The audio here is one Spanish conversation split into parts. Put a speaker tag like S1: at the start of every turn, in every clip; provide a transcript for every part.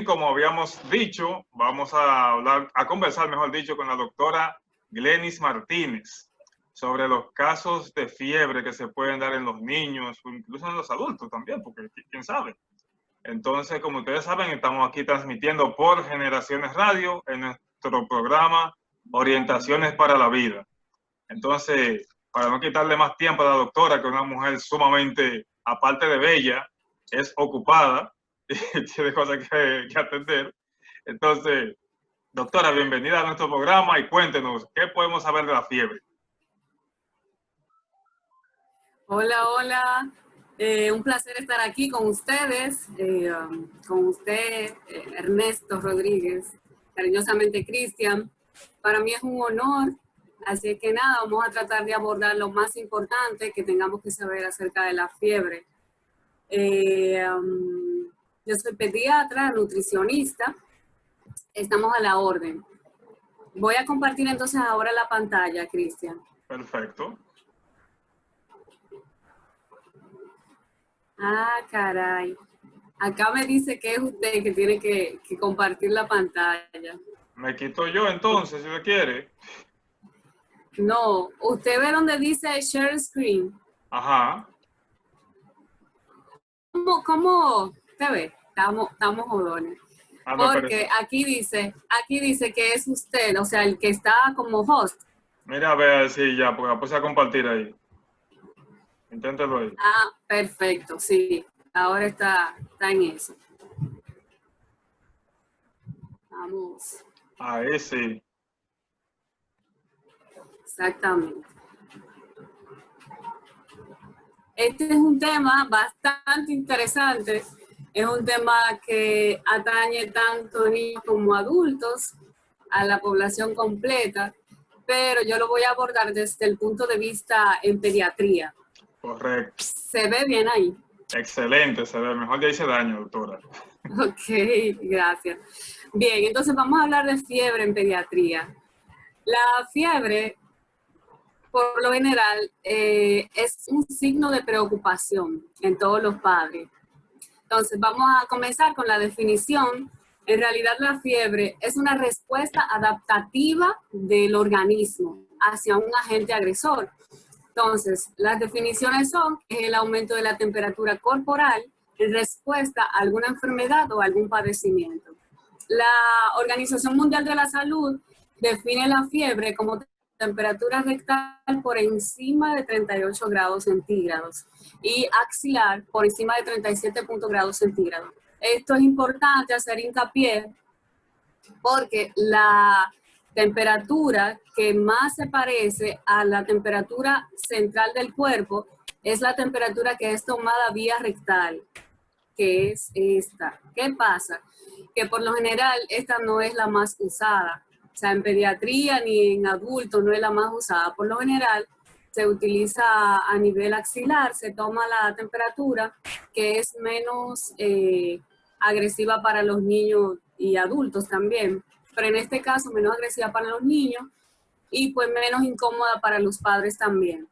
S1: como habíamos dicho, vamos a conversar, mejor dicho, con la doctora Glenis Martínez sobre los casos de fiebre que se pueden dar en los niños, incluso en los adultos también, porque quién sabe. Entonces, como ustedes saben, estamos aquí transmitiendo por Generaciones Radio en nuestro programa Orientaciones para la Vida. Entonces, para no quitarle más tiempo a la doctora, que es una mujer sumamente, aparte de bella, es ocupada y tiene cosas que atender. Entonces, doctora, bienvenida a nuestro programa y cuéntenos, ¿qué podemos saber de la fiebre?
S2: Hola, hola. Un placer estar aquí con ustedes, con usted, Ernesto Rodríguez, cariñosamente Cristian. Para mí es un honor, así que nada, vamos a tratar de abordar lo más importante que tengamos que saber acerca de la fiebre. Yo soy pediatra, nutricionista, estamos a la orden. Voy a compartir entonces ahora la pantalla, Cristian.
S1: Perfecto.
S2: Ah, caray. Acá me dice que es usted que tiene que compartir la pantalla.
S1: Me quito yo entonces, si usted quiere.
S2: No, usted ve donde dice share screen.
S1: Ajá.
S2: ¿Cómo? Usted ve, estamos jodones. Porque aquí dice que es usted, o sea, el que está como host.
S1: Mira, a ver si ya, porque la puse a compartir ahí. Inténtelo ahí.
S2: Ah, perfecto, sí. Ahora está en eso. Vamos.
S1: Ahí sí.
S2: Exactamente. Este es un tema bastante interesante. Es un tema que atañe tanto niños como adultos, a la población completa, pero yo lo voy a abordar desde el punto de vista en pediatría.
S1: Correcto.
S2: ¿Se ve bien ahí?
S1: Excelente, se ve. Mejor ya hice daño, doctora.
S2: Ok, gracias. Bien, entonces vamos a hablar de fiebre en pediatría. La fiebre, por lo general, es un signo de preocupación en todos los padres. Entonces, vamos a comenzar con la definición. En realidad, la fiebre es una respuesta adaptativa del organismo hacia un agente agresor. Entonces, las definiciones son el aumento de la temperatura corporal en respuesta a alguna enfermedad o algún padecimiento. La Organización Mundial de la Salud define la fiebre como temperatura rectal por encima de 38 grados centígrados y axilar por encima de 37 grados centígrados. Esto es importante hacer hincapié porque la temperatura que más se parece a la temperatura central del cuerpo es la temperatura que es tomada vía rectal, que es esta. ¿Qué pasa? Que por lo general esta no es la más usada. O sea, en pediatría ni en adultos no es la más usada. Por lo general se utiliza a nivel axilar, se toma la temperatura que es menos agresiva para los niños y adultos también, pero en este caso menos agresiva para los niños y pues menos incómoda para los padres también.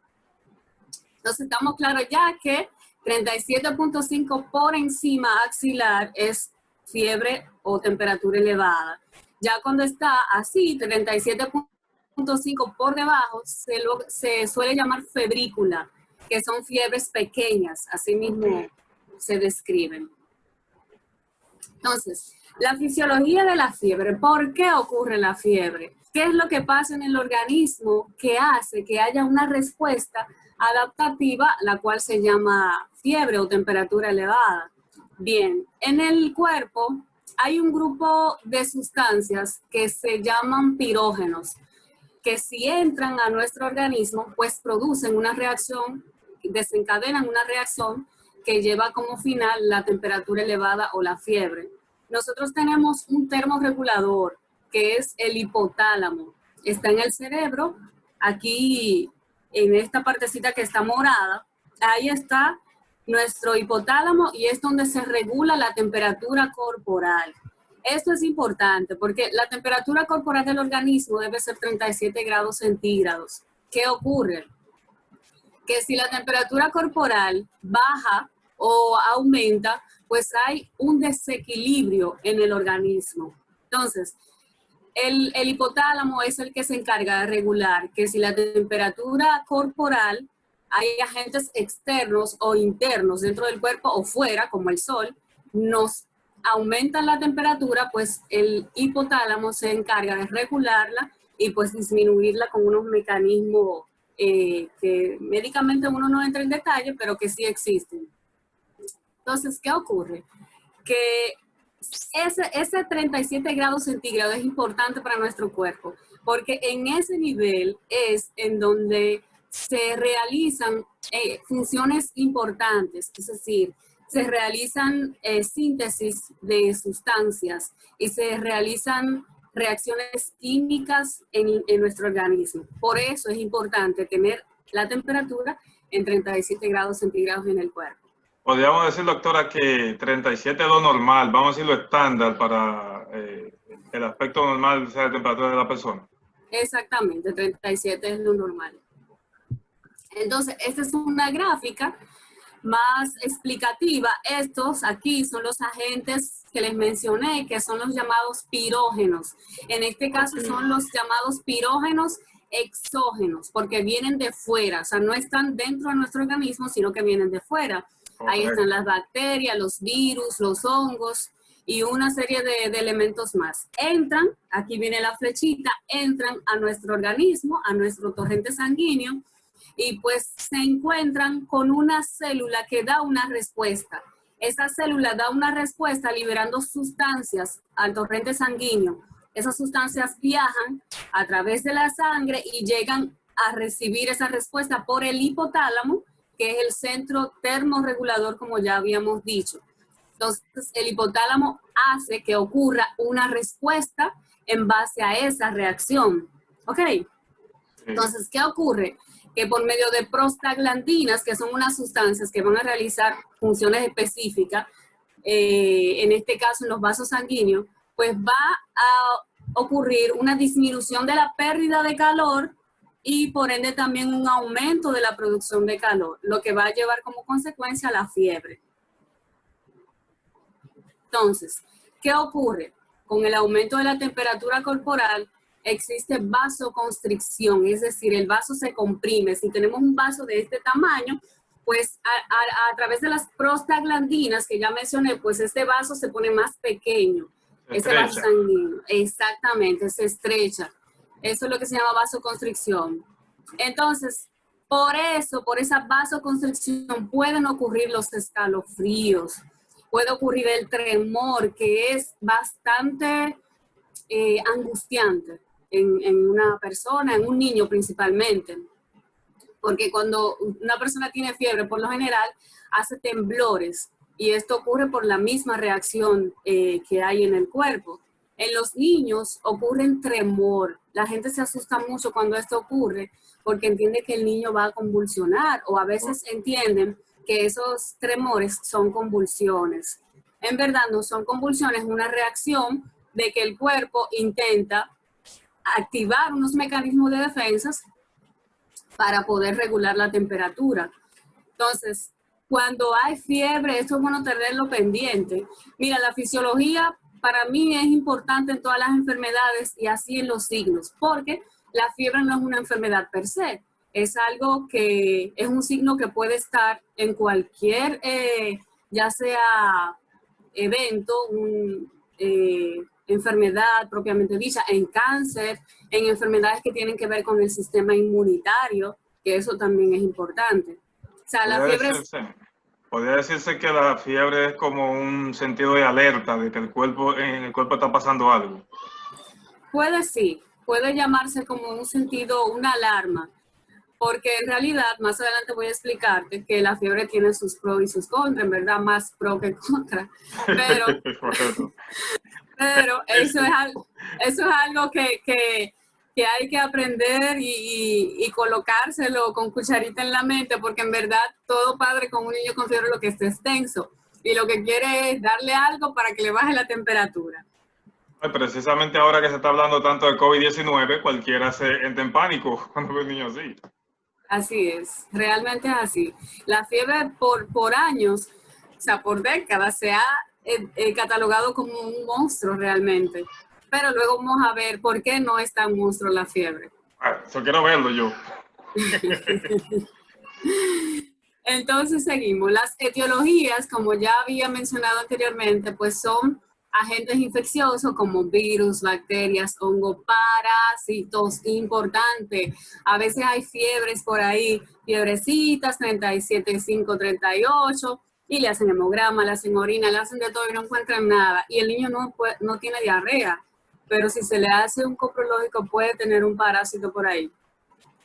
S2: Entonces estamos claros ya que 37.5 por encima axilar es fiebre o temperatura elevada. Ya cuando está así, 37.5 por debajo, se suele llamar febrícula, que son fiebres pequeñas, así mismo se describen. Entonces, la fisiología de la fiebre, ¿por qué ocurre la fiebre? ¿Qué es lo que pasa en el organismo que hace que haya una respuesta adaptativa, la cual se llama fiebre o temperatura elevada? Bien, en el cuerpo hay un grupo de sustancias que se llaman pirógenos, que si entran a nuestro organismo, pues producen una reacción, desencadenan una reacción que lleva como final la temperatura elevada o la fiebre. Nosotros tenemos un termorregulador, que es el hipotálamo. Está en el cerebro, aquí en esta partecita que está morada, ahí está nuestro hipotálamo y es donde se regula la temperatura corporal. Esto es importante porque la temperatura corporal del organismo debe ser 37 grados centígrados. ¿Qué ocurre? Que si la temperatura corporal baja o aumenta, pues hay un desequilibrio en el organismo. Entonces, el hipotálamo es el que se encarga de regular que si la temperatura corporal, hay agentes externos o internos dentro del cuerpo o fuera, como el sol, nos aumentan la temperatura, pues el hipotálamo se encarga de regularla y pues disminuirla con unos mecanismos que médicamente uno no entra en detalle, pero que sí existen. Entonces, ¿qué ocurre? Que ese 37 grados centígrados es importante para nuestro cuerpo, porque en ese nivel es en donde se realizan funciones importantes, es decir, se realizan síntesis de sustancias y se realizan reacciones químicas en nuestro organismo. Por eso es importante tener la temperatura en 37 grados centígrados en el cuerpo.
S1: Podríamos decir, doctora, que 37 es lo normal, vamos a decir lo estándar para el aspecto normal de la temperatura de la persona.
S2: Exactamente, 37 es lo normal. Entonces, esta es una gráfica más explicativa. Estos aquí son los agentes que les mencioné, que son los llamados pirógenos. En este caso son los llamados pirógenos exógenos, porque vienen de fuera, o sea, no están dentro de nuestro organismo, sino que vienen de fuera. Ahí están las bacterias, los virus, los hongos y una serie de elementos más. Entran, aquí viene la flechita, entran a nuestro organismo, a nuestro torrente sanguíneo, y pues se encuentran con una célula que da una respuesta. Esa célula da una respuesta liberando sustancias al torrente sanguíneo. Esas sustancias viajan a través de la sangre y llegan a recibir esa respuesta por el hipotálamo, que es el centro termorregulador, como ya habíamos dicho. Entonces, el hipotálamo hace que ocurra una respuesta en base a esa reacción. ¿Ok? Entonces, ¿qué ocurre? Que por medio de prostaglandinas, que son unas sustancias que van a realizar funciones específicas, en este caso en los vasos sanguíneos, pues va a ocurrir una disminución de la pérdida de calor y por ende también un aumento de la producción de calor, lo que va a llevar como consecuencia a la fiebre. Entonces, ¿qué ocurre? Con el aumento de la temperatura corporal existe vasoconstricción, es decir, el vaso se comprime. Si tenemos un vaso de este tamaño, pues a través de las prostaglandinas que ya mencioné, pues este vaso se pone más pequeño. Ese vaso sanguíneo, exactamente, se estrecha. Eso es lo que se llama vasoconstricción. Entonces, por eso, por esa vasoconstricción pueden ocurrir los escalofríos, puede ocurrir el tremor, que es bastante angustiante en una persona, en un niño principalmente. Porque cuando una persona tiene fiebre, por lo general, hace temblores. Y esto ocurre por la misma reacción que hay en el cuerpo. En los niños ocurre tremor. La gente se asusta mucho cuando esto ocurre porque entiende que el niño va a convulsionar o a veces entienden que esos tremores son convulsiones. En verdad no son convulsiones, es una reacción de que el cuerpo intenta activar unos mecanismos de defensas para poder regular la temperatura. Entonces, cuando hay fiebre, esto es bueno tenerlo pendiente. Mira, la fisiología para mí es importante en todas las enfermedades y así en los signos, porque la fiebre no es una enfermedad per se, es algo que es un signo que puede estar en cualquier, ya sea evento, enfermedad propiamente dicha, en cáncer, en enfermedades que tienen que ver con el sistema inmunitario, que eso también es importante. O sea, la fiebre
S1: podría decirse que la fiebre es como un sentido de alerta de que en el cuerpo está pasando algo.
S2: Puede llamarse como un sentido, una alarma, porque en realidad, más adelante voy a explicarte que la fiebre tiene sus pros y sus contras, en verdad más pro que contra, pero eso es algo que hay que aprender y colocárselo con cucharita en la mente, porque en verdad todo padre con un niño con fiebre lo que está es tenso y lo que quiere es darle algo para que le baje la temperatura.
S1: Precisamente ahora que se está hablando tanto de COVID-19, cualquiera se entra en pánico cuando ve un niño así.
S2: Así es, realmente es así. La fiebre por años o sea, por décadas se ha catalogado como un monstruo realmente. Pero luego vamos a ver por qué no es tan monstruo la fiebre.
S1: Eso quiero verlo yo.
S2: Entonces seguimos. Las etiologías, como ya había mencionado anteriormente, pues son agentes infecciosos como virus, bacterias, hongos, parásitos, importante. A veces hay fiebres por ahí, fiebrecitas, 37,5, 38, y le hacen hemograma, le hacen orina, le hacen de todo y no encuentran nada. Y el niño no tiene diarrea, pero si se le hace un coprológico puede tener un parásito por ahí.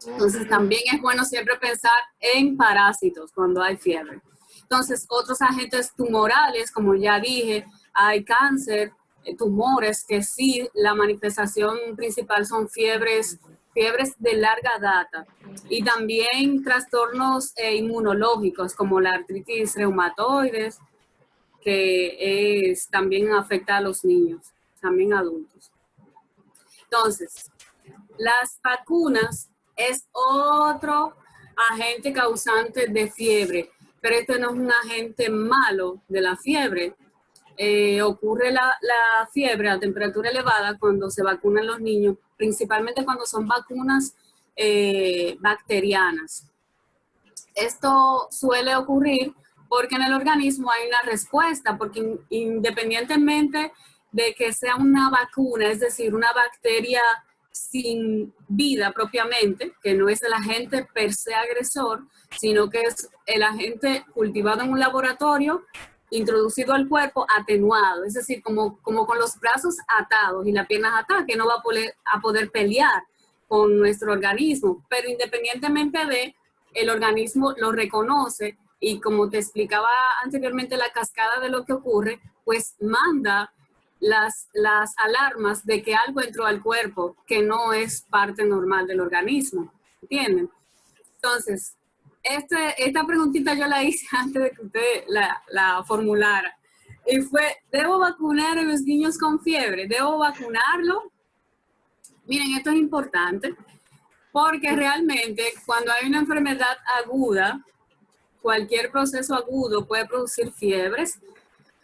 S2: Entonces también es bueno siempre pensar en parásitos cuando hay fiebre. Entonces otros agentes tumorales, como ya dije, hay cáncer, tumores, que sí, la manifestación principal son fiebres de larga data. Y también trastornos inmunológicos como la artritis reumatoides, que también afecta a los niños, también adultos. Entonces, las vacunas es otro agente causante de fiebre, pero este no es un agente malo de la fiebre. Ocurre la fiebre a temperatura elevada cuando se vacunan los niños, principalmente cuando son vacunas bacterianas. Esto suele ocurrir porque en el organismo hay una respuesta, porque independientemente de que sea una vacuna, es decir, una bacteria sin vida propiamente, que no es el agente per se agresor, sino que es el agente cultivado en un laboratorio, introducido al cuerpo, atenuado, es decir, como con los brazos atados y las piernas atadas, que no va a poder pelear con nuestro organismo, pero independientemente de, el organismo lo reconoce y como te explicaba anteriormente la cascada de lo que ocurre, pues manda las alarmas de que algo entró al cuerpo que no es parte normal del organismo, ¿entienden? Entonces, esta preguntita yo la hice antes de que usted la formulara. Y fue, ¿debo vacunar a los niños con fiebre? ¿Debo vacunarlo? Miren, esto es importante porque realmente cuando hay una enfermedad aguda, cualquier proceso agudo puede producir fiebres.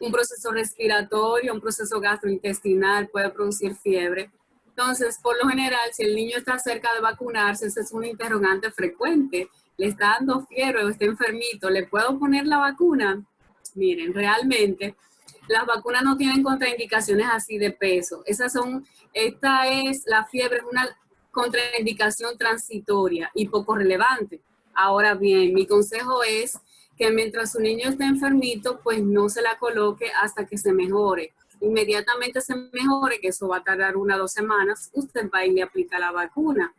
S2: Un proceso respiratorio, un proceso gastrointestinal puede producir fiebre. Entonces, por lo general, si el niño está cerca de vacunarse, ese es un interrogante frecuente. Le está dando fiebre o está enfermito, ¿le puedo poner la vacuna? Miren, realmente las vacunas no tienen contraindicaciones así de peso. La fiebre es una contraindicación transitoria y poco relevante. Ahora bien, mi consejo es que mientras su niño esté enfermito, pues no se la coloque hasta que se mejore. Inmediatamente se mejore, que eso va a tardar 1 o 2 semanas, usted va y le aplica la vacuna.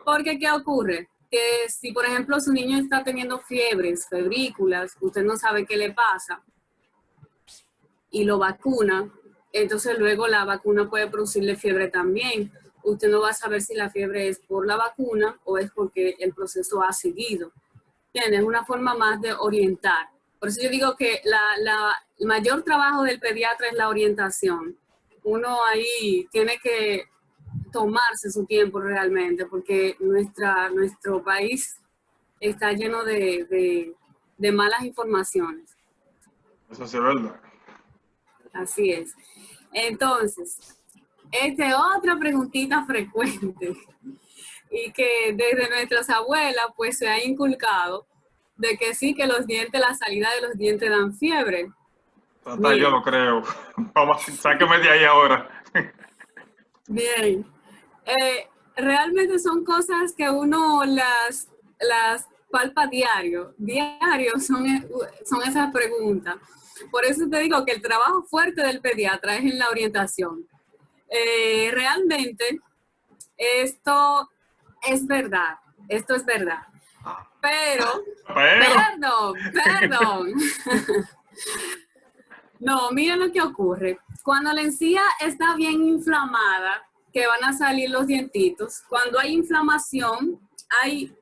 S2: Porque, ¿qué ocurre? Que si, por ejemplo, su niño está teniendo fiebres, febrículas, usted no sabe qué le pasa y lo vacuna, entonces luego la vacuna puede producirle fiebre también. Usted no va a saber si la fiebre es por la vacuna o es porque el proceso ha seguido. Es una forma más de orientar. Por eso yo digo que el mayor trabajo del pediatra es la orientación. Uno ahí tiene que tomarse su tiempo realmente, porque nuestro país está lleno de malas informaciones.
S1: Eso sí es verdad.
S2: Así es. Entonces, otra preguntita frecuente y que desde nuestras abuelas pues se ha inculcado de que sí, que los dientes, la salida de los dientes dan fiebre.
S1: Hasta yo lo creo. Vamos, sáqueme de ahí ahora.
S2: Bien. Realmente son cosas que uno las palpa diario. Diario son esas preguntas. Por eso te digo que el trabajo fuerte del pediatra es en la orientación. Realmente esto es verdad. Pero. Perdón. No, mira lo que ocurre. Cuando la encía está bien inflamada, que van a salir los dientitos, cuando hay inflamación, hay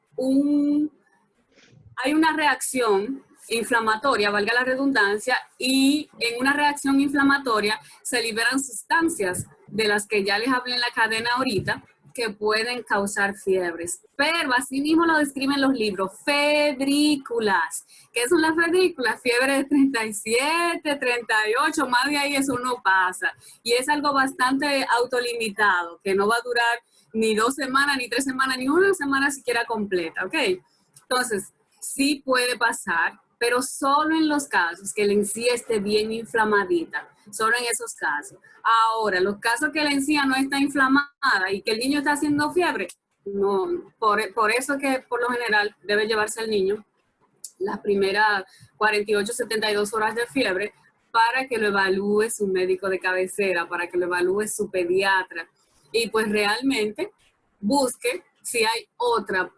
S2: una reacción inflamatoria, valga la redundancia, y en una reacción inflamatoria se liberan sustancias de las que ya les hablé en la cadena ahorita, que pueden causar fiebres, pero así mismo lo describen los libros, febrículas. ¿Qué son las febrículas? Fiebre de 37, 38, más de ahí eso no pasa. Y es algo bastante autolimitado, que no va a durar ni 2 semanas, ni 3 semanas, ni una semana siquiera completa, ¿ok? Entonces, sí puede pasar, pero solo en los casos que la encía esté bien inflamadita, solo en esos casos. Ahora, los casos que la encía no está inflamada y que el niño está haciendo fiebre, no, por eso que por lo general debe llevarse al niño las primeras 48, 72 horas de fiebre para que lo evalúe su médico de cabecera, para que lo evalúe su pediatra y pues realmente busque si hay otra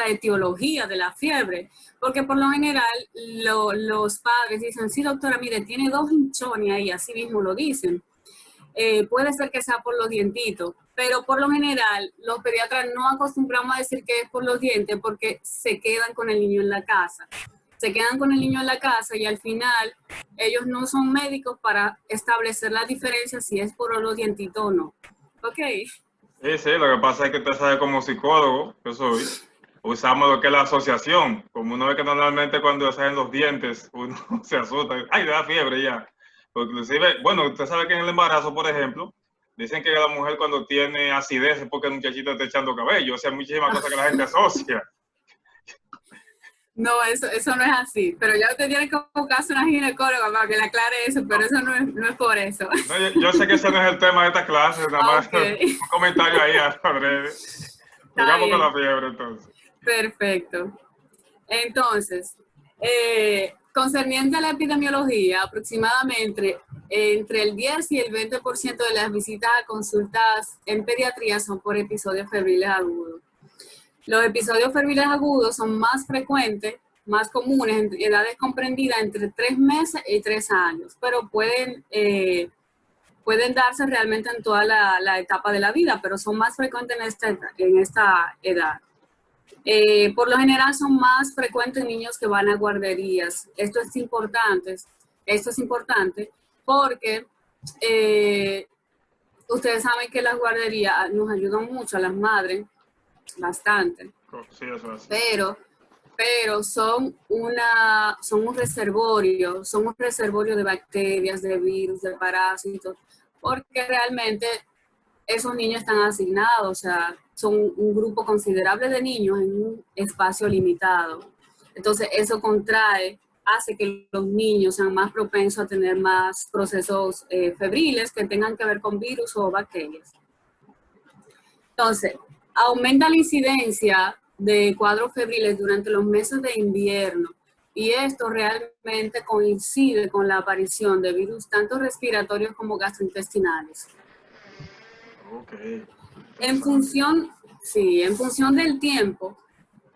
S2: etiología de la fiebre, porque por lo general los padres dicen, sí doctora, mire, tiene 2 hinchones ahí, así mismo lo dicen. Puede ser que sea por los dientitos, pero por lo general los pediatras no acostumbramos a decir que es por los dientes porque se quedan con el niño en la casa. Se quedan con el niño en la casa y al final ellos no son médicos para establecer la diferencia si es por los dientitos o no. ¿Ok?
S1: Sí, sí, lo que pasa es que usted sabe como psicólogo, que soy, usamos lo que es la asociación. Como uno ve que normalmente cuando salen los dientes, uno se asusta, ay, le da fiebre ya. Porque inclusive, bueno, usted sabe que en el embarazo, por ejemplo, dicen que la mujer cuando tiene acidez es porque el muchachito está echando cabello. O sea, muchísimas cosas que la gente asocia.
S2: No, eso no es así. Pero ya usted tiene que buscarse una ginecóloga para que le aclare eso, pero eso no es por eso.
S1: No, yo sé que ese no es el tema de esta clase, nada más
S2: Okay.
S1: un comentario ahí a breve. Sigamos con la fiebre entonces.
S2: Perfecto. Entonces, concerniente a la epidemiología, aproximadamente entre el 10 y el 20% de las visitas a consultas en pediatría son por episodios febriles agudos. Los episodios febriles agudos son más frecuentes, más comunes en edades comprendidas entre 3 meses y 3 años, pero pueden darse realmente en toda la etapa de la vida, pero son más frecuentes en esta edad. Por lo general son más frecuentes niños que van a guarderías. Esto es importante porque ustedes saben que las guarderías nos ayudan mucho a las madres, bastante,
S1: Sí, eso es.
S2: pero son un reservorio de bacterias, de virus, de parásitos, porque realmente esos niños están asignados, o sea, son un grupo considerable de niños en un espacio limitado. Entonces, eso hace que los niños sean más propensos a tener más procesos febriles que tengan que ver con virus o bacterias. Entonces, aumenta la incidencia de cuadros febriles durante los meses de invierno y esto realmente coincide con la aparición de virus tanto respiratorios como gastrointestinales.
S1: Okay.
S2: En función del tiempo,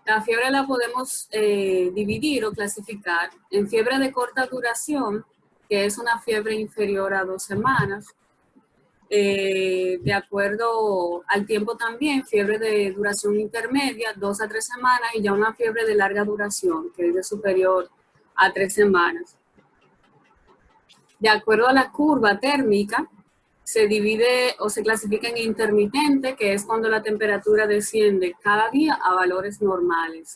S2: la fiebre la podemos dividir o clasificar en fiebre de corta duración, que es una fiebre inferior a 2 semanas. De acuerdo al tiempo también, fiebre de duración intermedia, 2 a 3 semanas, y ya una fiebre de larga duración, que es de superior a 3 semanas. De acuerdo a la curva térmica, se divide o se clasifica en intermitente, que es cuando la temperatura desciende cada día a valores normales.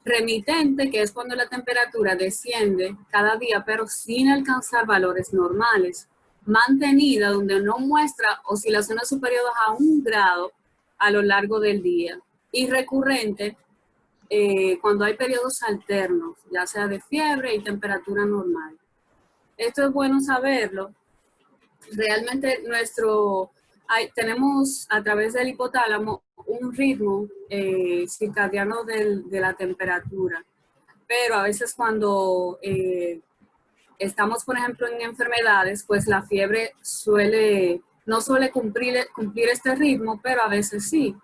S2: Remitente, que es cuando la temperatura desciende cada día, pero sin alcanzar valores normales. Mantenida, donde no muestra oscilaciones superiores a 1 grado a lo largo del día. Y recurrente, cuando hay periodos alternos, ya sea de fiebre y temperatura normal. Esto es bueno saberlo. Realmente tenemos a través del hipotálamo un ritmo circadiano de la temperatura, pero a veces cuando estamos, por ejemplo, en enfermedades, pues la fiebre no suele cumplir este ritmo, pero a veces sí.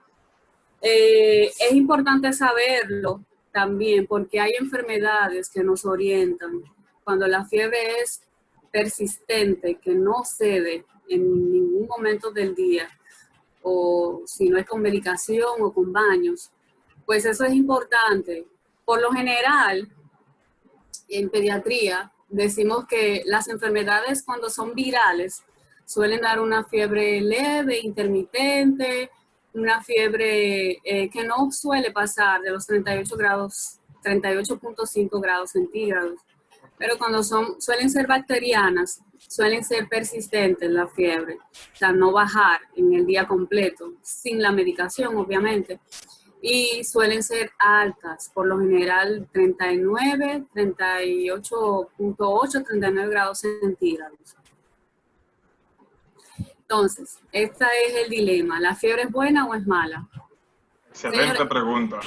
S2: Es importante saberlo también porque hay enfermedades que nos orientan. Cuando la fiebre es persistente, que no cede en ningún momento del día, o si no es con medicación o con baños, pues eso es importante. Por lo general, en pediatría, decimos que las enfermedades cuando son virales suelen dar una fiebre leve, intermitente, una fiebre que no suele pasar de los 38 grados, 38.5 grados centígrados. Pero cuando suelen ser bacterianas, suelen ser persistentes la fiebre, o sea, no bajar en el día completo, sin la medicación, obviamente. Y suelen ser altas, por lo general 39, 38.8, 39 grados centígrados. Entonces, este es el dilema. ¿La fiebre es buena o es mala?
S1: Excelente
S2: Señores,
S1: pregunta.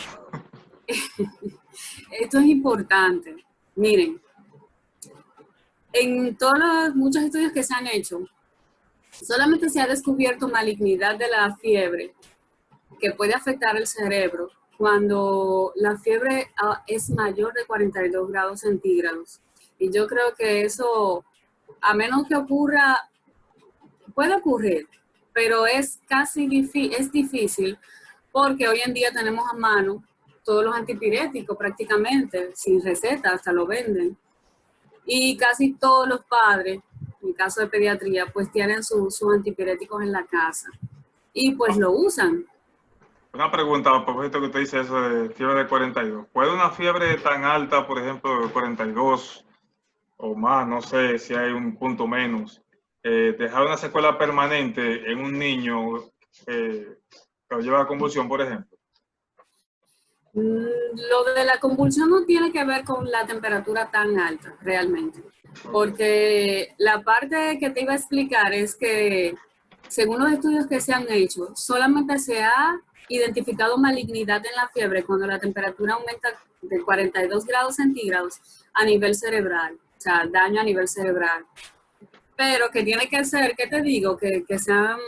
S2: esto es importante. Miren, en muchos estudios que se han hecho, solamente se ha descubierto malignidad de la fiebre que puede afectar el cerebro cuando la fiebre es mayor de 42 grados centígrados. Y yo creo que eso, a menos que ocurra, puede ocurrir, pero es difícil porque hoy en día tenemos a mano todos los antipiréticos prácticamente, sin receta, hasta lo venden. Y casi todos los padres, en el caso de pediatría, pues tienen sus antipiréticos en la casa y pues lo usan.
S1: Una pregunta, a propósito que usted dice eso de fiebre de 42. ¿Puede una fiebre tan alta, por ejemplo, de 42 o más, no sé si hay un punto menos, dejar una secuela permanente en un niño que lo lleva a convulsión, por ejemplo?
S2: Lo de la convulsión no tiene que ver con la temperatura tan alta, realmente. Porque la parte que te iba a explicar es que, según los estudios que se han hecho, solamente se ha identificado malignidad en la fiebre cuando la temperatura aumenta de 42 grados centígrados a nivel cerebral, o sea, daño a nivel cerebral. Pero que tiene que ser, ¿qué te digo? Que sean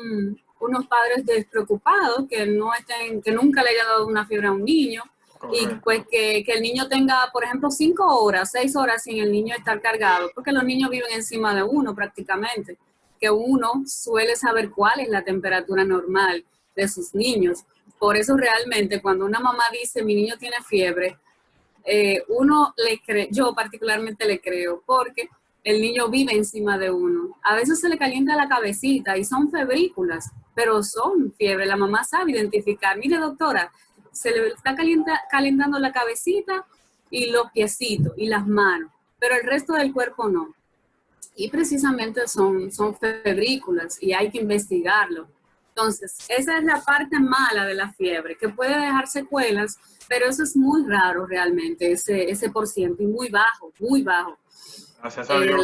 S2: unos padres despreocupados, que nunca le haya dado una fiebre a un niño. Correcto. Y pues que el niño tenga, por ejemplo, 5 horas, 6 horas sin el niño estar cargado, porque los niños viven encima de uno prácticamente, que uno suele saber cuál es la temperatura normal de sus niños. Por eso realmente cuando una mamá dice mi niño tiene fiebre, uno le cree, yo particularmente le creo, porque el niño vive encima de uno. A veces se le calienta la cabecita y son febrículas, pero son fiebre. La mamá sabe identificar. Mire, doctora, se le está calentando la cabecita y los piecitos y las manos, pero el resto del cuerpo no. Y precisamente son febrículas y hay que investigarlo. Entonces, esa es la parte mala de la fiebre, que puede dejar secuelas, pero eso es muy raro realmente, ese por ciento, y muy bajo, muy bajo.
S1: Gracias a Dios.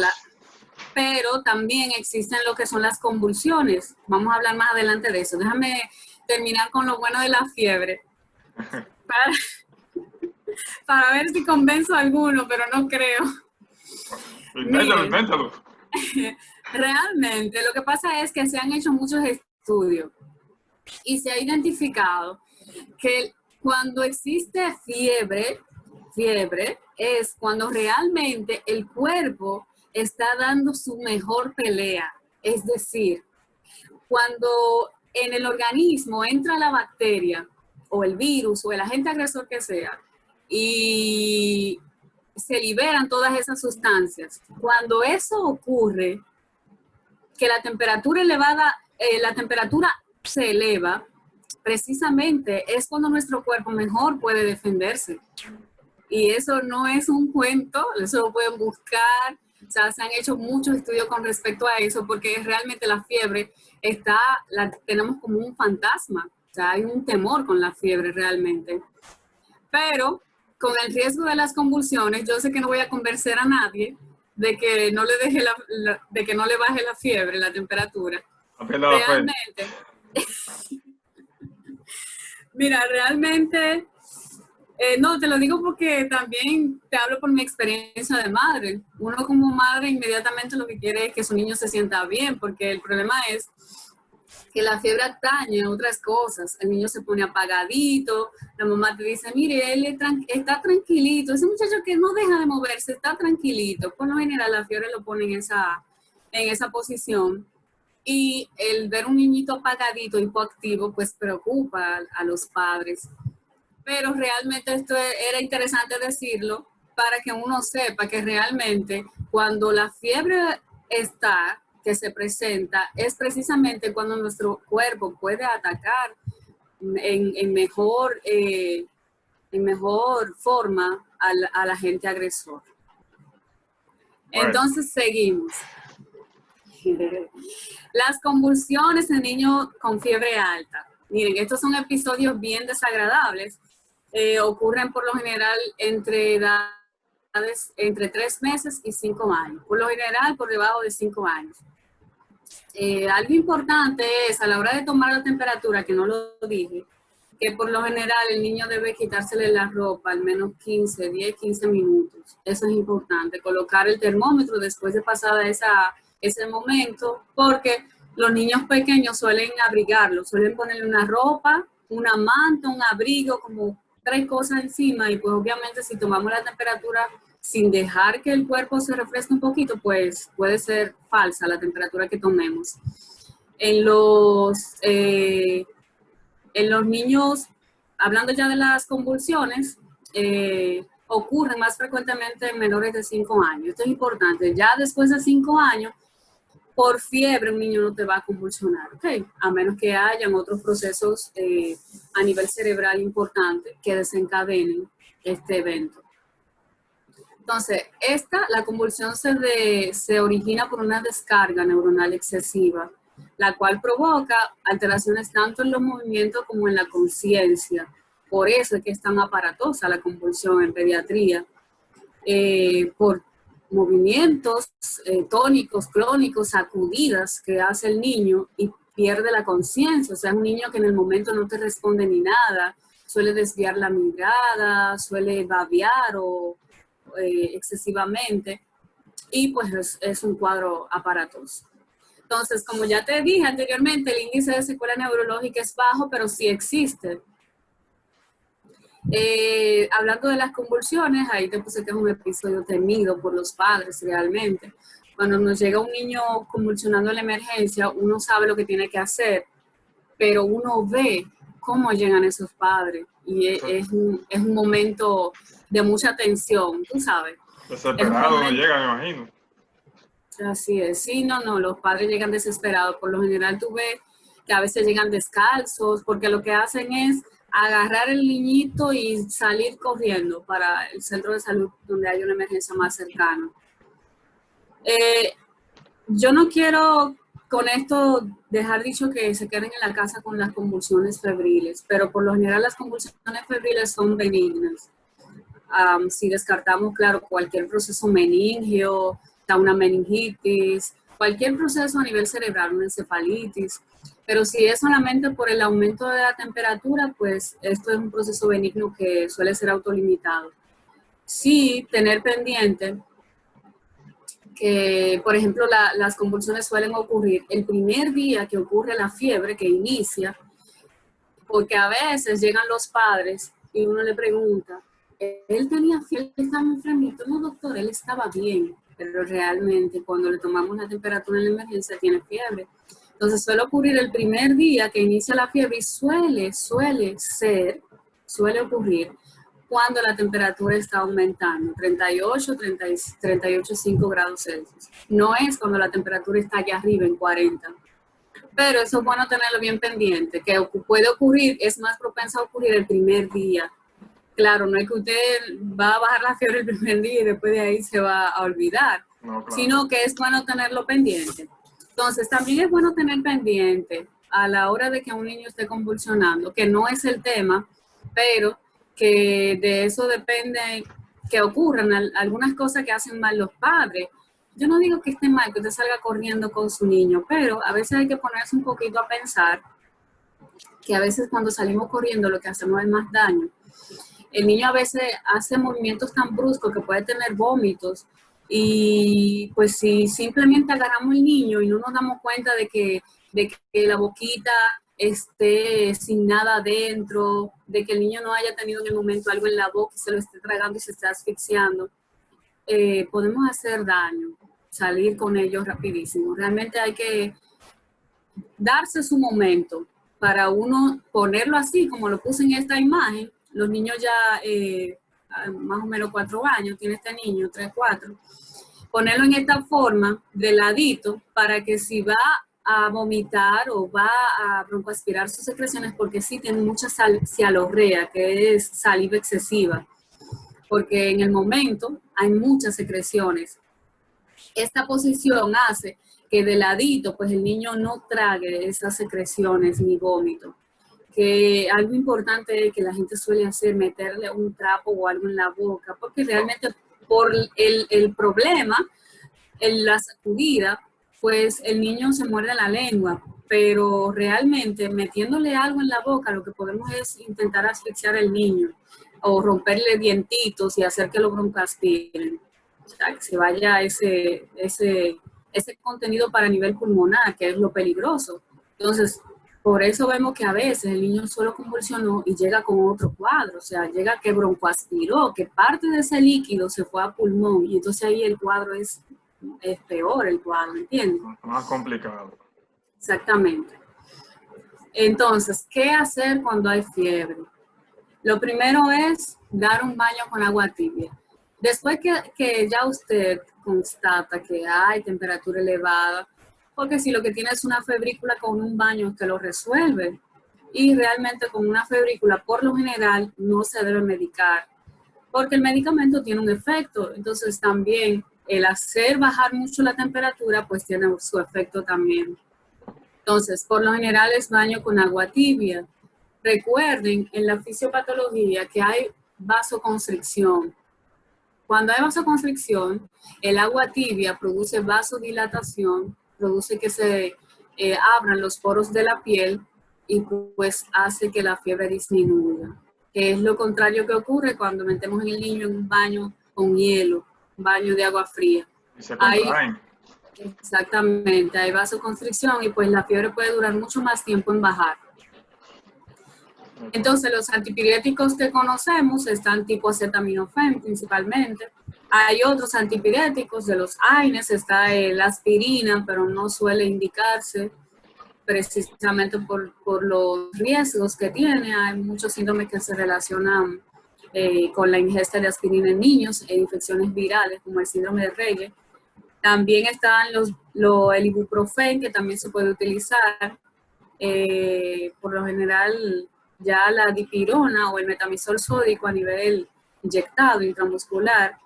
S2: Pero también existen lo que son las convulsiones. Vamos a hablar más adelante de eso. Déjame terminar con lo bueno de la fiebre. Para ver si convenzo a alguno, pero no creo.
S1: Invéntalo.
S2: Realmente, lo que pasa es que se han hecho muchos estudios y se ha identificado que cuando existe fiebre es cuando realmente el cuerpo está dando su mejor pelea. Es decir, cuando en el organismo entra la bacteria o el virus o el agente agresor que sea y se liberan todas esas sustancias. Cuando eso ocurre, que la temperatura elevada, la temperatura se eleva, precisamente es cuando nuestro cuerpo mejor puede defenderse. Y eso no es un cuento, eso lo pueden buscar. O sea, se han hecho muchos estudios con respecto a eso, porque realmente la fiebre la tenemos como un fantasma. O sea, hay un temor con la fiebre realmente. Pero con el riesgo de las convulsiones, yo sé que no voy a convencer a nadie de que no le de que no le baje la fiebre, la temperatura. Realmente. Mira, realmente, no, te lo digo porque también te hablo por mi experiencia de madre. Uno como madre inmediatamente lo que quiere es que su niño se sienta bien, porque el problema es que la fiebre atañe a otras cosas. El niño se pone apagadito, la mamá te dice, mire, él está tranquilito, ese muchacho que no deja de moverse, está tranquilito. Por lo general la fiebre lo pone en esa posición. Y el ver un niñito apagadito, hipoactivo, pues preocupa a los padres. Pero realmente esto era interesante decirlo para que uno sepa que realmente cuando la fiebre que se presenta, es precisamente cuando nuestro cuerpo puede atacar en mejor forma al agente agresor. Bueno. Entonces seguimos. Las convulsiones en niños con fiebre alta. Miren, estos son episodios bien desagradables. Ocurren por lo general entre edades entre 3 meses y 5 años. Por lo general, por debajo de 5 años. Algo importante es, a la hora de tomar la temperatura, que no lo dije, que por lo general el niño debe quitársele la ropa al menos 10, 15 minutos. Eso es importante. Colocar el termómetro después de pasada ese momento, porque los niños pequeños suelen abrigarlo, suelen ponerle una ropa, una manta, un abrigo, como 3 cosas encima, y pues obviamente si tomamos la temperatura sin dejar que el cuerpo se refresque un poquito, pues puede ser falsa la temperatura que tomemos. En los niños, hablando ya de las convulsiones, ocurren más frecuentemente en menores de 5 años. Esto es importante. Ya después de 5 años, por fiebre un niño no te va a convulsionar, ¿ok? A menos que hayan otros procesos a nivel cerebral importantes que desencadenen este evento. Entonces, la convulsión se origina por una descarga neuronal excesiva, la cual provoca alteraciones tanto en los movimientos como en la conciencia. Por eso es que es tan aparatosa la convulsión en pediatría, por movimientos tónicos, clónicos, sacudidas que hace el niño y pierde la conciencia. O sea, es un niño que en el momento no te responde ni nada, suele desviar la mirada, suele babear o excesivamente, y pues es un cuadro aparatoso. Entonces, como ya te dije anteriormente, el índice de secuela neurológica es bajo, pero sí existe. Hablando de las convulsiones, ahí te puse que es un episodio temido por los padres realmente. Cuando nos llega un niño convulsionando en la emergencia, uno sabe lo que tiene que hacer, pero uno ve cómo llegan esos padres y es un momento de mucha tensión, tú sabes.
S1: Desesperado no llega, me imagino.
S2: Así es, sí, no, los padres llegan desesperados. Por lo general tú ves que a veces llegan descalzos, porque lo que hacen es agarrar el niñito y salir corriendo para el centro de salud donde hay una emergencia más cercana. Yo no quiero con esto dejar dicho que se queden en la casa con las convulsiones febriles, pero por lo general las convulsiones febriles son benignas. Si descartamos, claro, cualquier proceso meningio, una meningitis, cualquier proceso a nivel cerebral, una encefalitis, pero si es solamente por el aumento de la temperatura, pues esto es un proceso benigno que suele ser autolimitado. Sí, tener pendiente que, por ejemplo, las convulsiones suelen ocurrir el primer día que ocurre la fiebre, que inicia, porque a veces llegan los padres y uno le pregunta, él tenía fiebre, estaba enfermito. No, doctor, él estaba bien, pero realmente cuando le tomamos la temperatura en la emergencia tiene fiebre. Entonces suele ocurrir el primer día que inicia la fiebre y suele ocurrir cuando la temperatura está aumentando, 38,5 grados Celsius. No es cuando la temperatura está allá arriba en 40. Pero eso es bueno tenerlo bien pendiente, que puede ocurrir, es más propenso a ocurrir el primer día. Claro, no es que usted va a bajar la fiebre el primer día y después de ahí se va a olvidar, no, claro, sino que es bueno tenerlo pendiente. Entonces, también es bueno tener pendiente a la hora de que un niño esté convulsionando, que no es el tema, pero que de eso depende que ocurran algunas cosas que hacen mal los padres. Yo no digo que esté mal que usted salga corriendo con su niño, pero a veces hay que ponerse un poquito a pensar que a veces cuando salimos corriendo lo que hacemos es más daño. El niño a veces hace movimientos tan bruscos que puede tener vómitos y pues si simplemente agarramos al niño y no nos damos cuenta de que la boquita esté sin nada adentro, de que el niño no haya tenido en el momento algo en la boca y se lo esté tragando y se esté asfixiando, podemos hacer daño, salir con ellos rapidísimo. Realmente hay que darse su momento para uno ponerlo así, como lo puse en esta imagen. Los niños ya, más o menos 4 años, tiene este niño, 3, 4. Ponerlo en esta forma, de ladito, para que si va a vomitar o va a broncoaspirar sus secreciones porque sí tiene mucha cialorrea, que es saliva excesiva, porque en el momento hay muchas secreciones. Esta posición hace que de ladito, pues el niño no trague esas secreciones ni vómito. Que algo importante que la gente suele hacer, meterle un trapo o algo en la boca, porque realmente por el problema, en la sacudida, pues el niño se muerde la lengua, pero realmente metiéndole algo en la boca, lo que podemos es intentar asfixiar al niño o romperle dientitos y hacer que lo broncoaspiren. O sea, que se vaya ese contenido para nivel pulmonar, que es lo peligroso. Entonces, por eso vemos que a veces el niño solo convulsionó y llega con otro cuadro, o sea, llega que broncoaspiró, que parte de ese líquido se fue a pulmón y entonces ahí el cuadro es peor, el cuadro, ¿entiendes?
S1: Más complicado.
S2: Exactamente. Entonces, ¿qué hacer cuando hay fiebre? Lo primero es dar un baño con agua tibia. Después que ya usted constata que hay temperatura elevada, porque si lo que tiene es una febrícula, con un baño usted lo resuelve. Y realmente con una febrícula, por lo general, no se debe medicar, porque el medicamento tiene un efecto. Entonces también el hacer bajar mucho la temperatura, pues tiene su efecto también. Entonces, por lo general es baño con agua tibia. Recuerden en la fisiopatología que hay vasoconstricción. Cuando hay vasoconstricción, el agua tibia produce vasodilatación, produce que se abran los poros de la piel y pues hace que la fiebre disminuya. Que es lo contrario que ocurre cuando metemos el niño en un baño con hielo, un baño de agua fría.
S1: Y se contraen.
S2: Exactamente, hay vasoconstricción y pues la fiebre puede durar mucho más tiempo en bajar. Entonces, los antipiréticos que conocemos están tipo acetaminofén principalmente. Hay otros antipiréticos de los AINES, está la aspirina, pero no suele indicarse precisamente por los riesgos que tiene. Hay muchos síndromes que se relacionan con la ingesta de aspirina en niños e infecciones virales, como el síndrome de Reye. También están el ibuprofén, que también se puede utilizar. Por lo general, ya la dipirona o el metamizol sódico a nivel inyectado, intramuscular,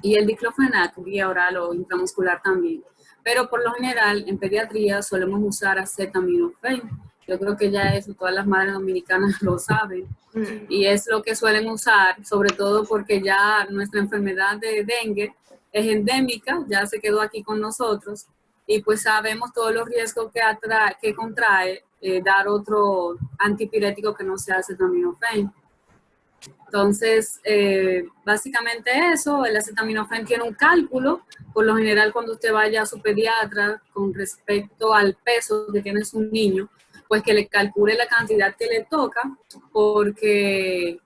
S2: y el diclofenac vía oral o intramuscular también. Pero por lo general, en pediatría solemos usar acetaminofén. Yo creo que ya eso todas las madres dominicanas lo saben. Y es lo que suelen usar, sobre todo porque ya nuestra enfermedad de dengue es endémica, ya se quedó aquí con nosotros, y pues sabemos todos los riesgos que contrae dar otro antipirético que no sea acetaminofén. Entonces, básicamente eso, el acetaminofén tiene un cálculo, por lo general cuando usted vaya a su pediatra con respecto al peso que tiene su niño, pues que le calcule la cantidad que le toca, porque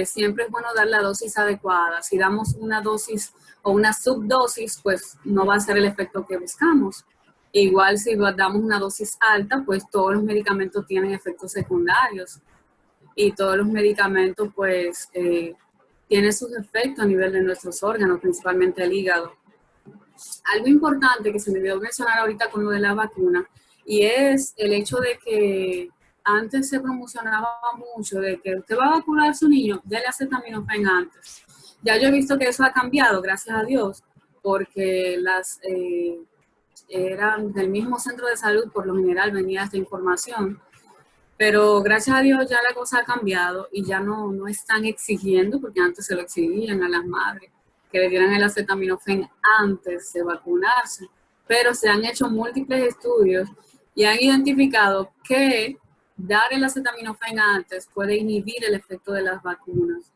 S2: siempre es bueno dar la dosis adecuada. Si damos una dosis o una subdosis, pues no va a ser el efecto que buscamos. Igual si damos una dosis alta, pues todos los medicamentos tienen efectos secundarios y todos los medicamentos pues tienen sus efectos a nivel de nuestros órganos, principalmente el hígado. Algo importante que se me olvidó mencionar ahorita con lo de la vacuna, y es el hecho de que antes se promocionaba mucho de que usted va a vacunar a su niño, déle acetaminofén antes. Ya yo he visto que eso ha cambiado, gracias a Dios, porque eran del mismo centro de salud, por lo general venía esta información, pero gracias a Dios ya la cosa ha cambiado y ya no están exigiendo, porque antes se lo exigían a las madres, que le dieran el acetaminofén antes de vacunarse. Pero se han hecho múltiples estudios y han identificado que dar el acetaminofén antes puede inhibir el efecto de las vacunas.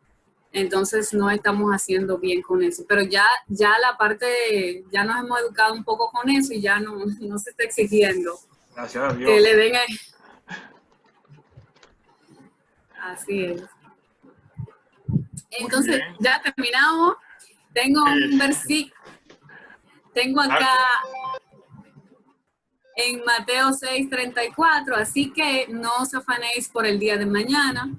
S2: Entonces no estamos haciendo bien con eso. Pero ya la parte, ya nos hemos educado un poco con eso y ya no se está exigiendo.
S1: Gracias a Dios.
S2: Que le den Así es. Entonces, ya terminamos. Tengo un versículo. Tengo acá en Mateo 6:34, así que no os afanéis por el día de mañana,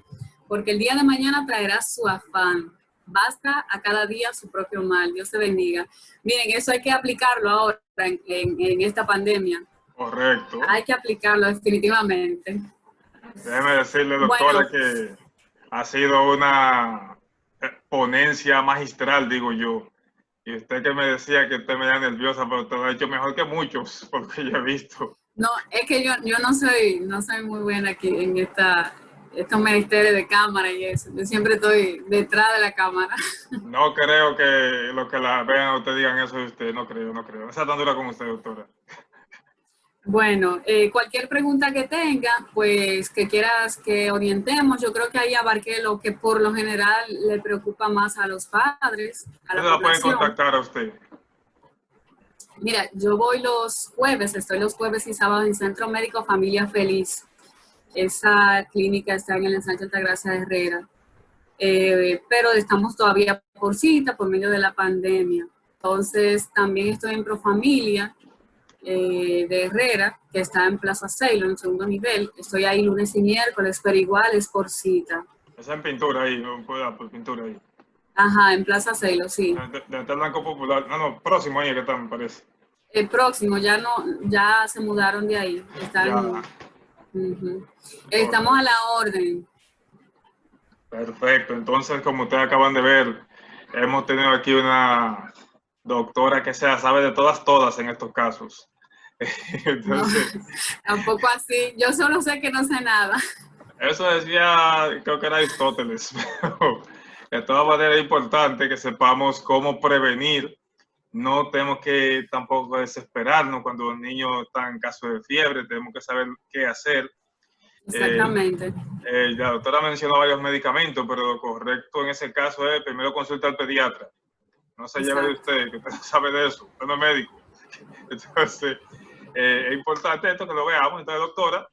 S2: porque el día de mañana traerá su afán. Basta a cada día su propio mal. Dios te bendiga. Miren, eso hay que aplicarlo ahora en esta pandemia.
S1: Correcto.
S2: Hay que aplicarlo definitivamente.
S1: Déjeme decirle, doctora,
S2: Bueno,
S1: que ha sido una ponencia magistral, digo yo. Y usted que me decía que usted me da nerviosa, pero te lo ha hecho mejor que muchos, porque yo he visto.
S2: no, es que yo no soy muy buena aquí en estos ministerios de cámara y eso. Yo siempre estoy detrás de la cámara.
S1: No creo que los que la vean a usted digan eso de usted, no creo, no creo. Esa tan dura como usted, doctora.
S2: Bueno, cualquier pregunta que tenga, pues que quieras que orientemos, yo creo que ahí abarqué lo que por lo general le preocupa más a los padres, a la
S1: ¿Dónde la pueden
S2: población.
S1: contactar a usted?
S2: Mira, yo voy los jueves, estoy los jueves y sábados en Centro Médico Familia Feliz. Esa clínica está en el ensanche Altagracia de Herrera, pero estamos todavía por cita, por medio de la pandemia. Entonces, también estoy en Profamilia de Herrera, que está en Plaza Ceylon, en segundo nivel. Estoy ahí lunes y miércoles, pero igual es por cita.
S1: Esa en pintura ahí, no puede dar por pintura ahí.
S2: Ajá, en Plaza Ceylon, sí.
S1: De el Banco Popular. No, próximo ahí que está, me parece.
S2: El próximo, ya no, ya se mudaron de ahí. Están,
S1: Ya.
S2: Estamos a la orden.
S1: Perfecto. Entonces, como ustedes acaban de ver, hemos tenido aquí una doctora que se sabe de todas en estos casos.
S2: No,
S1: Entonces,
S2: tampoco así. Yo solo sé que no sé nada.
S1: eso decía, creo que era Aristóteles, pero de todas maneras es importante que sepamos cómo prevenir. No tenemos que tampoco desesperarnos cuando los niños están en caso de fiebre, tenemos que saber qué hacer.
S2: Exactamente.
S1: La doctora mencionó varios medicamentos, pero lo correcto en ese caso es primero consultar al pediatra. No se lleve de usted, que usted no sabe de eso, usted no es médico. Entonces, es importante esto que lo veamos. Entonces, doctora,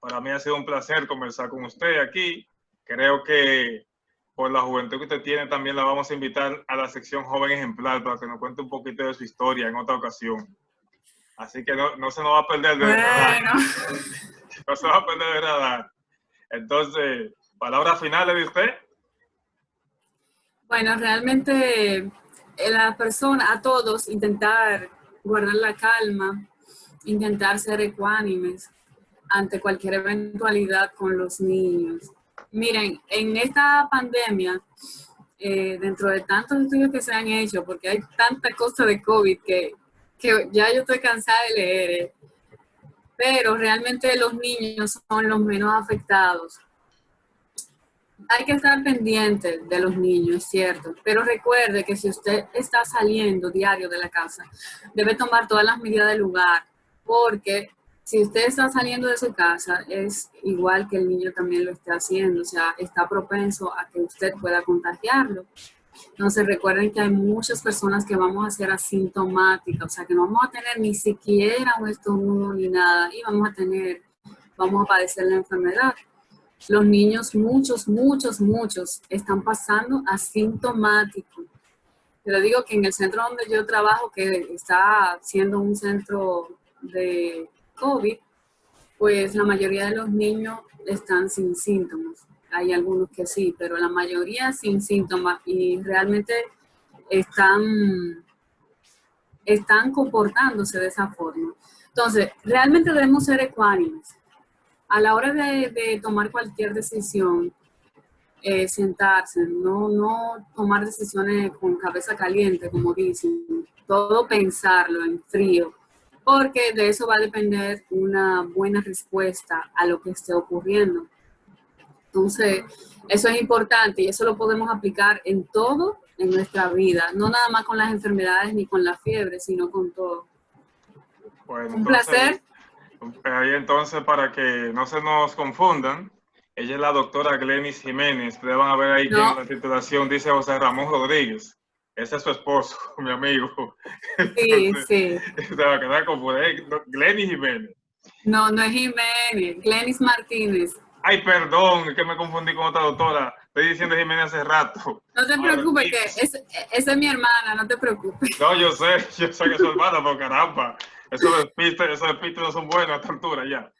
S1: para mí ha sido un placer conversar con usted aquí. Creo que por la juventud que usted tiene, también la vamos a invitar a la sección Joven Ejemplar para que nos cuente un poquito de su historia en otra ocasión. Así que no se nos va a perder de radar. No se va a perder de radar. Entonces, palabras finales de usted.
S2: Bueno, realmente la persona, a todos, intentar guardar la calma, intentar ser ecuánimes ante cualquier eventualidad con los niños. Miren, en esta pandemia, dentro de tantos estudios que se han hecho, porque hay tanta cosa de COVID que ya yo estoy cansada de leer, pero realmente los niños son los menos afectados. Hay que estar pendiente de los niños, es cierto, pero recuerde que si usted está saliendo diario de la casa, debe tomar todas las medidas del lugar, porque si usted está saliendo de su casa, es igual que el niño también lo esté haciendo, o sea, está propenso a que usted pueda contagiarlo. Entonces recuerden que hay muchas personas que vamos a ser asintomáticas, o sea, que no vamos a tener ni siquiera un estornudo ni nada, y vamos a padecer la enfermedad. Los niños, muchos, están pasando asintomáticos. Pero digo que en el centro donde yo trabajo, que está siendo un centro de COVID, pues la mayoría de los niños están sin síntomas. Hay algunos que sí, pero la mayoría sin síntomas y realmente están comportándose de esa forma. Entonces, realmente debemos ser ecuánimes. A la hora de tomar cualquier decisión, sentarse, no tomar decisiones con cabeza caliente, como dicen, todo pensarlo en frío, porque de eso va a depender una buena respuesta a lo que esté ocurriendo. Entonces, eso es importante y eso lo podemos aplicar en todo en nuestra vida, no nada más con las enfermedades ni con la fiebre, sino con todo.
S1: Bueno,
S2: Un placer.
S1: Ahí entonces, para que no se nos confundan, ella es la doctora Glenis Jiménez. Ustedes van a ver ahí que en la titulación dice José Ramón Rodríguez. Ese es su esposo, mi amigo. Entonces,
S2: Sí.
S1: Se va a quedar como Glenis Jiménez.
S2: No es Jiménez, Glenis Martínez.
S1: Ay, perdón, es que me confundí con otra doctora. Estoy diciendo Jiménez hace rato.
S2: No te preocupes, que esa es mi hermana, no te preocupes.
S1: No, yo sé que es su hermana, pero caramba. Esos despistes no son buenos a esta altura ya.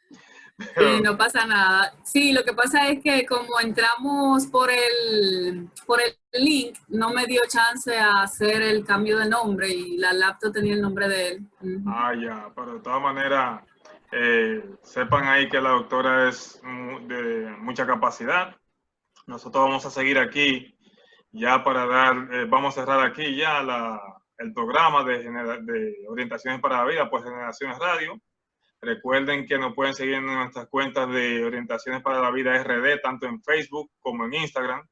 S2: Sí, no pasa nada. Sí, lo que pasa es que como entramos por el link, no me dio chance a hacer el cambio de nombre y la laptop tenía el nombre de él.
S1: Ah, ya, pero de todas maneras, sepan ahí que la doctora es de mucha capacidad. Nosotros vamos a seguir aquí ya para vamos a cerrar aquí ya el programa de orientaciones para la vida, pues Generaciones Radio. Recuerden que nos pueden seguir en nuestras cuentas de Orientaciones para la Vida RD, tanto en Facebook como en Instagram.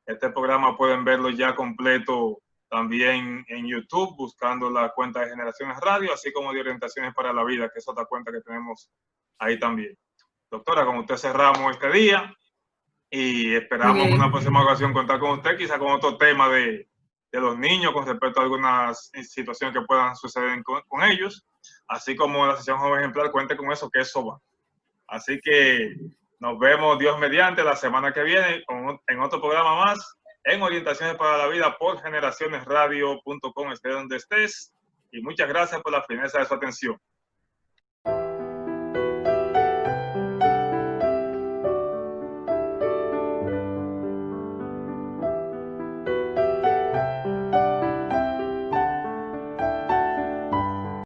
S1: Este programa pueden verlo ya completo también en YouTube, buscando la cuenta de Generaciones Radio, así como de Orientaciones para la Vida, que es otra cuenta que tenemos ahí también. Doctora, con usted cerramos este día y esperamos en una próxima ocasión contar con usted, quizá con otro tema de los niños con respecto a algunas situaciones que puedan suceder con ellos, así como la sesión Joven Ejemplar cuente con eso, que eso va. Así que nos vemos, Dios mediante, la semana que viene en otro programa más en Orientaciones para la Vida por generacionesradio.com, esté donde estés, y muchas gracias por la fineza de su atención.